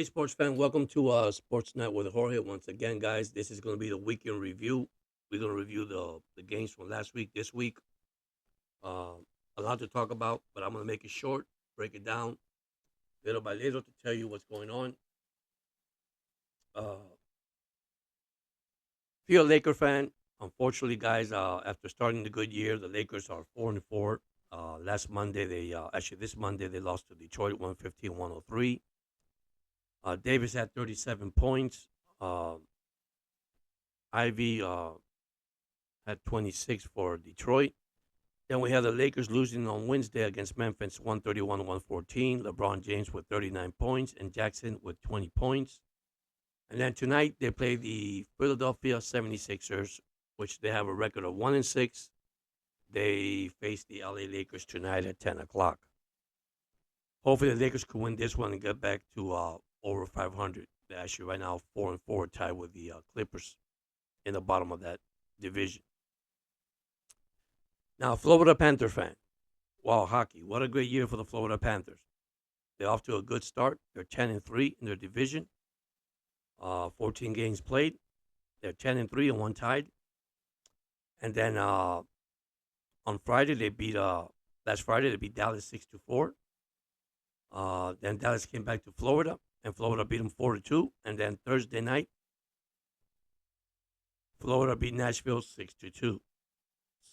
sports fan, welcome to Sports Night with Jorge. Once again, guys, this is going to be the weekend review. We're going to review the games from last week, this week. Uh, a lot to talk about, but I'm going to make it short, break it down little by little to tell you what's going on. If you're a Laker fan, unfortunately, guys, after starting the good year, the Lakers are 4-4. Last Monday, this Monday they lost to Detroit 115-103. Davis had 37 points. Uh, Ivy had 26 for Detroit. Then we had the Lakers losing on Wednesday against Memphis 131-114. LeBron James with 39 points and Jackson with 20 points. And then tonight they play the Philadelphia 76ers, which they have a record of 1-6. They face the LA Lakers tonight at 10 o'clock. Hopefully the Lakers could win this one and get back to over 500. They're actually right now 4-4, tied with the Clippers in the bottom of that division. Now, Florida Panther fan. Wow, hockey. What a great year for the Florida Panthers. They're off to a good start. They're 10-3 in their division. 14 games played. They're 10-3 and one tied. And then on Friday, last Friday, they beat Dallas 6-4. Then Dallas came back to Florida, and Florida beat them 4-2. And then Thursday night, Florida beat Nashville 6-2.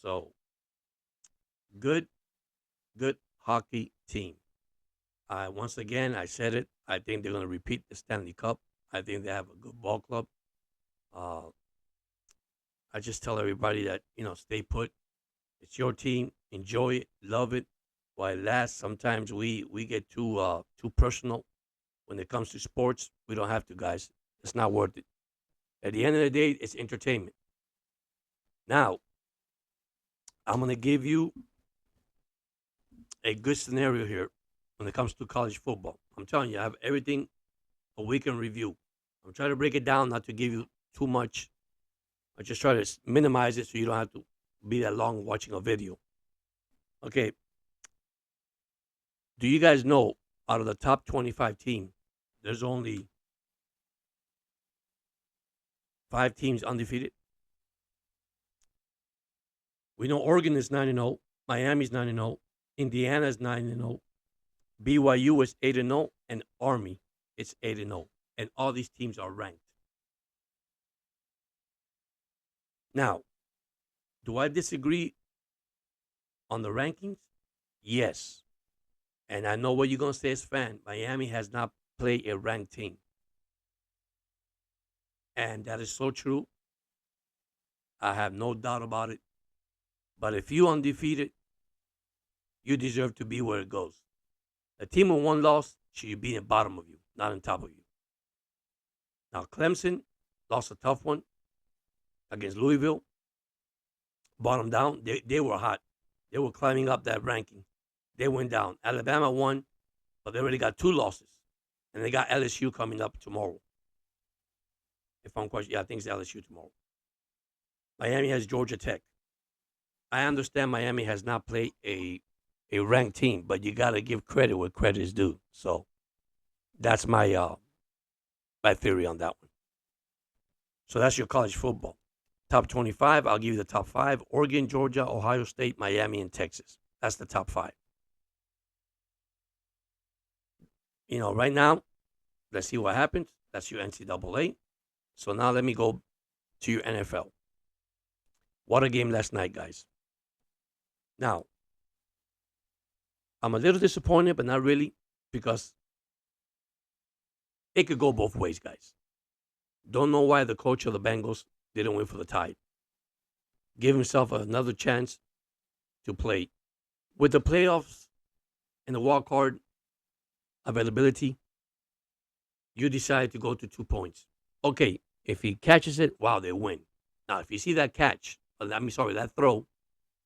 So, good hockey team. Once again, I said it. I think they're going to repeat the Stanley Cup. I think they have a good ball club. I just tell everybody that, stay put. It's your team. Enjoy it. Love it. While it lasts, sometimes we get too personal when it comes to sports. We don't have to, guys. It's not worth it. At the end of the day, it's entertainment. Now, I'm going to give you a good scenario here when it comes to college football. I'm telling you, I have everything a weekend review. I'm trying to break it down, not to give you too much. I just try to minimize it so you don't have to be that long watching a video. Okay. Do you guys know out of the top 25 teams, there's only 5 teams undefeated? We know Oregon is 9-0, Miami's 9-0, Indiana is 9-0, BYU is 8-0, and Army is 8-0. And all these teams are ranked. Now, do I disagree on the rankings? Yes. And I know what you're going to say as fan. Miami has not played a ranked team. And that is so true. I have no doubt about it. But if you're undefeated, you deserve to be where it goes. A team with one loss should be in the bottom of you, not on top of you. Now, Clemson lost a tough one against Louisville. Bottom down. They were hot. They were climbing up that ranking. They went down. Alabama won, but they already got 2 losses. And they got LSU coming up tomorrow. If I'm quite, I think it's LSU tomorrow. Miami has Georgia Tech. I understand Miami has not played a ranked team, but you got to give credit where credit is due. So that's my theory on that one. So that's your college football. Top 25, I'll give you the top 5. Oregon, Georgia, Ohio State, Miami, and Texas. That's the top 5. Right now, let's see what happens. That's your NCAA. So now let me go to your NFL. What a game last night, guys. Now, I'm a little disappointed, but not really, because it could go both ways, guys. Don't know why the coach of the Bengals didn't win for the Tide. Give himself another chance to play. With the playoffs and the wild card availability, you decide to go to 2 points. Okay, if he catches it, wow, they win. Now, if you see that catch, that throw,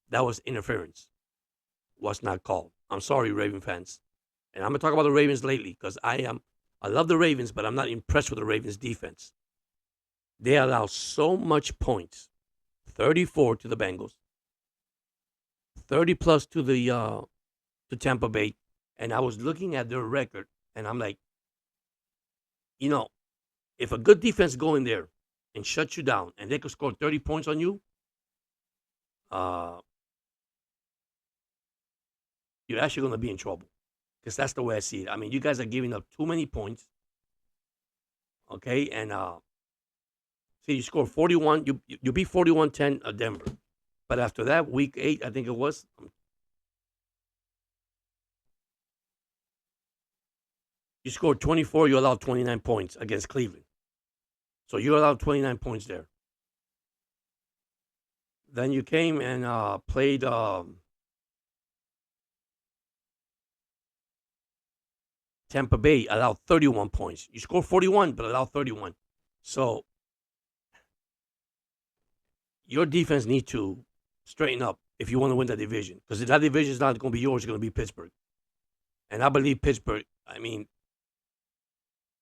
that was interference. Was not called. I'm sorry, Raven fans. And I'm going to talk about the Ravens lately because I love the Ravens, but I'm not impressed with the Ravens defense. They allow so much points. 34 to the Bengals. 30 plus to Tampa Bay. And I was looking at their record, and I'm like, you know, if a good defense go in there and shut you down, and they could score 30 points on you, uh, you're actually going to be in trouble. Because that's the way I see it. I mean, you guys are giving up too many points. Okay, and see, you score 41. You beat 41-10 Denver, but after that, week 8, I think it was, you scored 24. You allowed 29 points against Cleveland. So you allowed 29 points there. Then you came and played Tampa Bay, allowed 31 points. You scored 41, but allowed 31. So your defense needs to straighten up if you want to win that division. Because that division is not going to be yours, it's going to be Pittsburgh. And I believe Pittsburgh, I mean,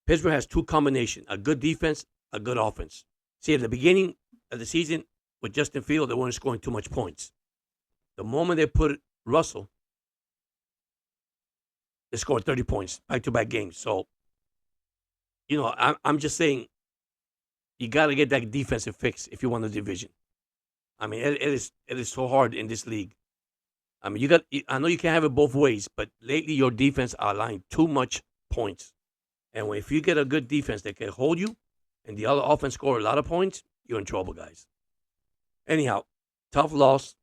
Pittsburgh has two combinations, a good defense, a good offense. See, at the beginning of the season, with Justin Fields, they weren't scoring too much points. The moment they put Russell, they scored 30 points, back-to-back games. So, I'm just saying, you got to get that defensive fix if you want the division. I mean, it is so hard in this league. I mean, I know you can't have it both ways, but lately your defense are allowing too much points. And if you get a good defense that can hold you, and the other offense score a lot of points, you're in trouble, guys. Anyhow, tough loss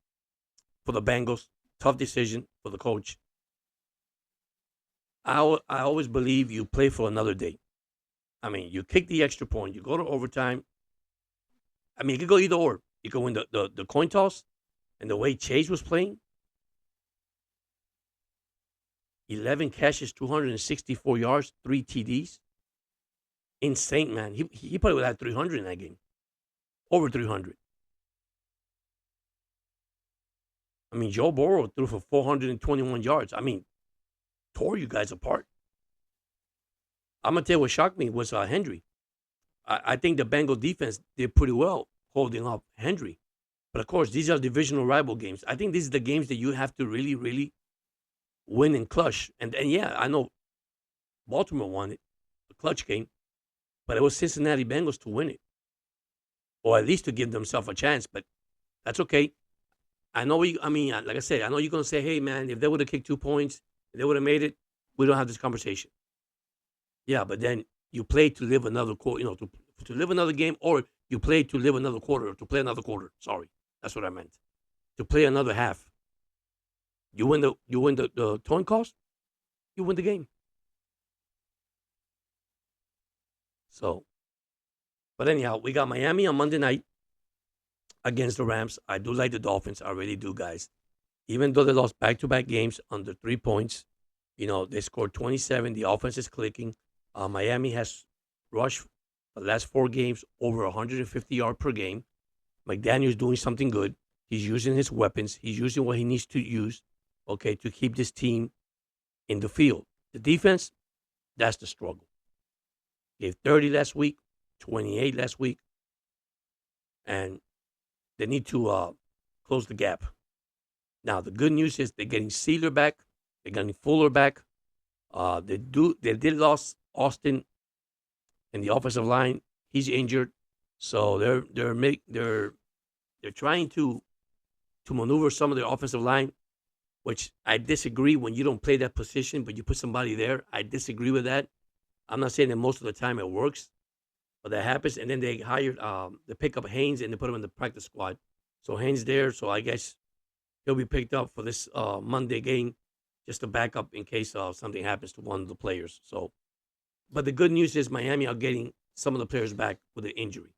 for the Bengals. Tough decision for the coach. I always believe you play for another day. I mean, you kick the extra point, you go to overtime. I mean, you could go either or. You could win the coin toss, and the way Chase was playing, 11 catches, 264 yards, 3 TDs. Insane, man. He probably would have had 300 in that game. Over 300. I mean, Joe Burrow threw for 421 yards. I mean, tore you guys apart. I'm going to tell you what shocked me was Henry. I think the Bengal defense did pretty well holding up Henry. But, of course, these are divisional rival games. I think these are the games that you have to really, really win and clutch. And yeah, I know Baltimore won it, the clutch game, but it was Cincinnati Bengals to win it, or at least to give themselves a chance. But that's okay. I know. Like I said, I know you're gonna say, "Hey, man, if they would have kicked 2 points, if they would have made it, we don't have this conversation." Yeah, but then you play to live another quarter, to live another game, or you play to live another quarter, to play another quarter. Sorry, that's what I meant. To play another half. You win the towing cost, you win the game. So, but anyhow, we got Miami on Monday night against the Rams. I do like the Dolphins. I really do, guys. Even though they lost back-to-back games under 3 points, they scored 27. The offense is clicking. Miami has rushed the last 4 games over 150 yards per game. McDaniel's doing something good. He's using his weapons. He's using what he needs to use, okay, to keep this team in the field. The defense, that's the struggle. Gave 30 last week, 28 last week, and they need to close the gap. Now, the good news is they're getting Sealer back. They're getting Fuller back. They did lose Austin in the offensive line. He's injured, so they're trying to maneuver some of their offensive line, which I disagree when you don't play that position, but you put somebody there. I disagree with that. I'm not saying that most of the time it works, but that happens. And then they hired, they pick up Haynes and they put him in the practice squad. So Haynes there, so I guess he'll be picked up for this Monday game, just to back up in case something happens to one of the players. So, but the good news is Miami are getting some of the players back with an injury.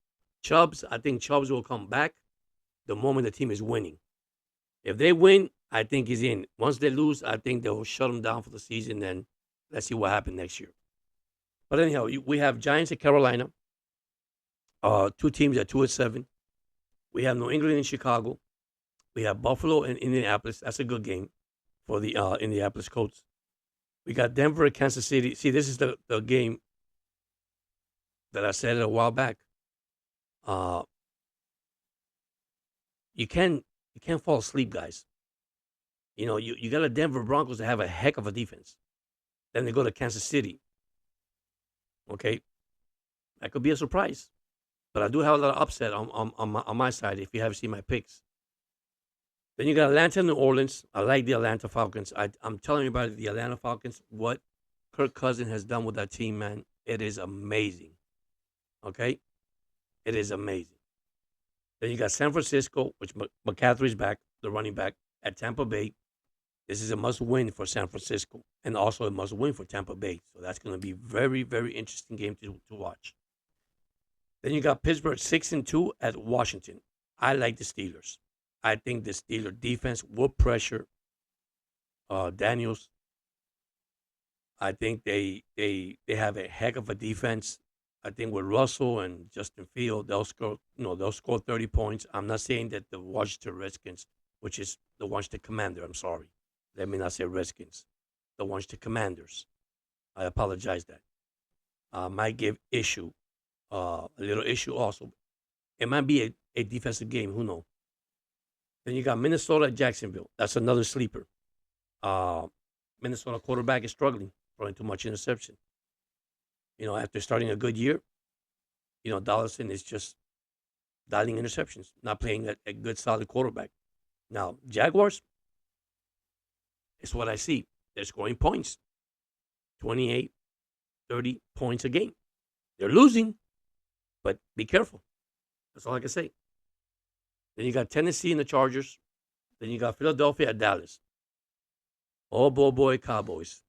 I think Chubbs will come back the moment the team is winning. If they win, I think he's in. Once they lose, I think they'll shut him down for the season. Then let's see what happens next year. But anyhow, we have Giants at Carolina. 2 teams at 2-7. We have New England and Chicago. We have Buffalo and Indianapolis. That's a good game for the Indianapolis Colts. We got Denver at Kansas City. See, this is the game that I said a while back. You can't fall asleep, guys. You got a Denver Broncos that have a heck of a defense. Then they go to Kansas City. Okay, That could be a surprise. But I do have a lot of upset on my side if you haven't seen my picks. Then you got Atlanta, New Orleans. I like the Atlanta Falcons. I'm telling you about the Atlanta Falcons. What Kirk Cousins has done with that team, man, it is amazing. Okay, it is amazing. Then you got San Francisco, which McCaffrey's back, the running back at Tampa Bay. This is a must win for San Francisco and also a must win for Tampa Bay. So that's going to be very, very interesting game to watch. Then you got Pittsburgh 6-2 at Washington. I like the Steelers. I think the Steelers defense will pressure Daniels. I think they have a heck of a defense. I think with Russell and Justin Field, they'll score 30 points. I'm not saying that the Washington Redskins, which is the Washington Commander, I'm sorry. Let me not say Redskins. The Washington Commanders. I apologize that. Might give a little issue also. It might be a defensive game. Who knows? Then you got Minnesota at Jacksonville. That's another sleeper. Minnesota quarterback is struggling, throwing too much interception. After starting a good year, Dollison is just dialing interceptions, not playing a good, solid quarterback. Now, Jaguars, it's what I see. They're scoring points, 28, 30 points a game. They're losing, but be careful. That's all I can say. Then you got Tennessee and the Chargers. Then you got Philadelphia at Dallas. Oh, boy, Cowboys.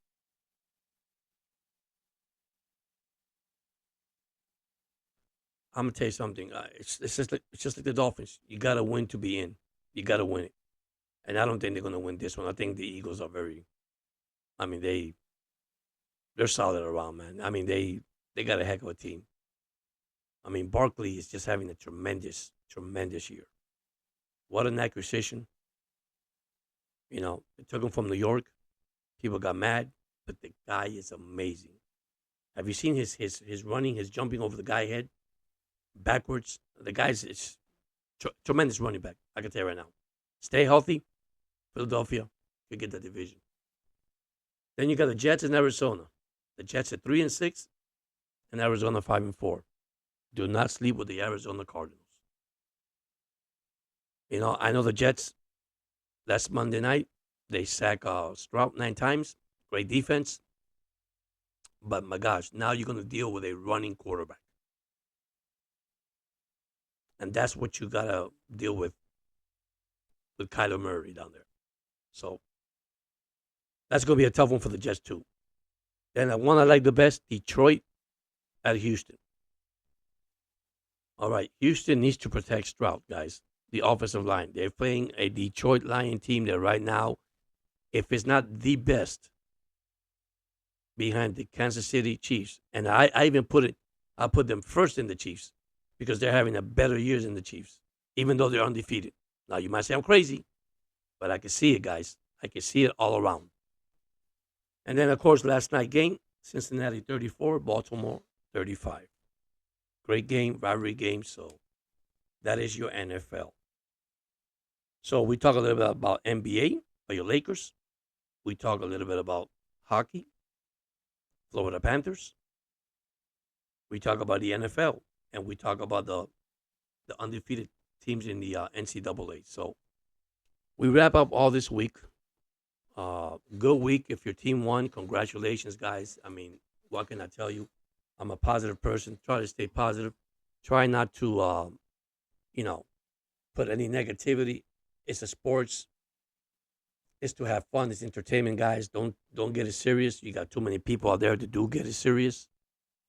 I'm gonna tell you something. It's just like the Dolphins. You gotta win to be in. You gotta win it, and I don't think they're gonna win this one. I think the Eagles are very. I mean, they're solid around, man. I mean, they got a heck of a team. I mean, Barkley is just having a tremendous, tremendous year. What an acquisition! They took him from New York. People got mad, but the guy is amazing. Have you seen his running, his jumping over the guy head backwards? The guy's is tremendous running back. I can tell you right now. Stay healthy, Philadelphia. You get the division. Then you got the Jets in Arizona. The Jets at 3-6, and Arizona 5-4. Do not sleep with the Arizona Cardinals. I know the Jets. Last Monday night, they sacked Stroud 9 times. Great defense. But my gosh, now you're going to deal with a running quarterback. And that's what you got to deal with Kyler Murray down there. So that's going to be a tough one for the Jets, too. Then the one I like the best, Detroit at Houston. All right, Houston needs to protect Stroud, guys. The offensive line. They're playing a Detroit Lion team that right now, if it's not the best, behind the Kansas City Chiefs. And I even I put them first in the Chiefs because they're having a better years than the Chiefs, even though they're undefeated. Now, you might say I'm crazy, but I can see it, guys. I can see it all around. And then, of course, last night game, Cincinnati 34, Baltimore 35. Great game, rivalry game. So that is your NFL. So we talk a little bit about NBA, or your Lakers. We talk a little bit about hockey, Florida Panthers. We talk about the NFL, and we talk about the undefeated teams in the NCAA. So we wrap up all this week. Good week. If your team won, congratulations, guys. I mean, what can I tell you? I'm a positive person. Try to stay positive. Try not to, put any negativity. It's a sports. It's to have fun. It's entertainment, guys. Don't get it serious. You got too many people out there that do get it serious.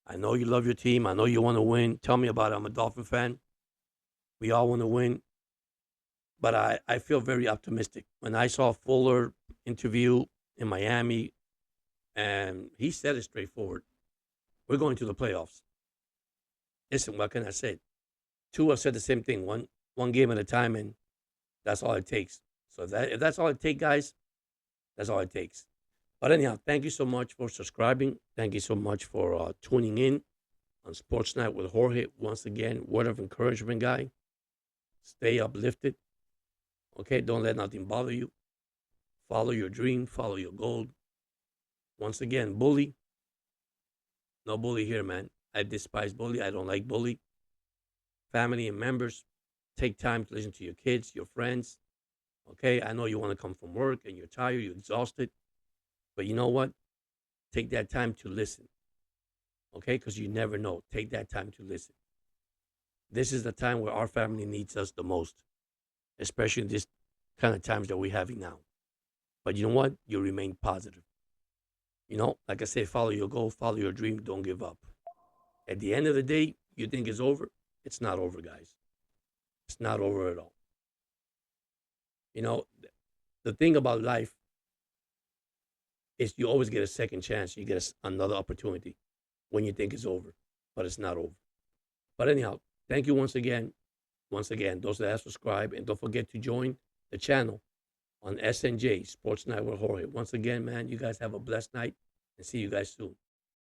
I know you love your team. I know you want to win. Tell me about it. I'm a Dolphin fan. We all want to win. But I feel very optimistic. When I saw Fuller interview in Miami, and he said it straightforward. We're going to the playoffs. Listen, what can I say? Tua said the same thing, one game at a time, and that's all it takes. So if that's all it takes, guys, that's all it takes. But anyhow, thank you so much for subscribing. Thank you so much for tuning in on Sports Night with Jorge. Once again, word of encouragement, guy. Stay uplifted. Okay, don't let nothing bother you. Follow your dream. Follow your goal. Once again, bully. No bully here, man. I despise bully. I don't like bully. Family and members, take time to listen to your kids, your friends. Okay, I know you want to come from work and you're tired, you're exhausted, but you know what? Take that time to listen. Okay, because you never know. Take that time to listen. This is the time where our family needs us the most, especially in this kind of times that we're having now. But you know what? You remain positive. Like I say, follow your goal, follow your dream, don't give up. At the end of the day, you think it's over. It's not over, guys. It's not over at all. You know, the thing about life is you always get a second chance. You get another opportunity when you think it's over, but it's not over. But anyhow, thank you once again. Once again, those that have subscribed, and don't forget to join the channel on SNJ Sports Night with Jorge. Once again, man, you guys have a blessed night and see you guys soon.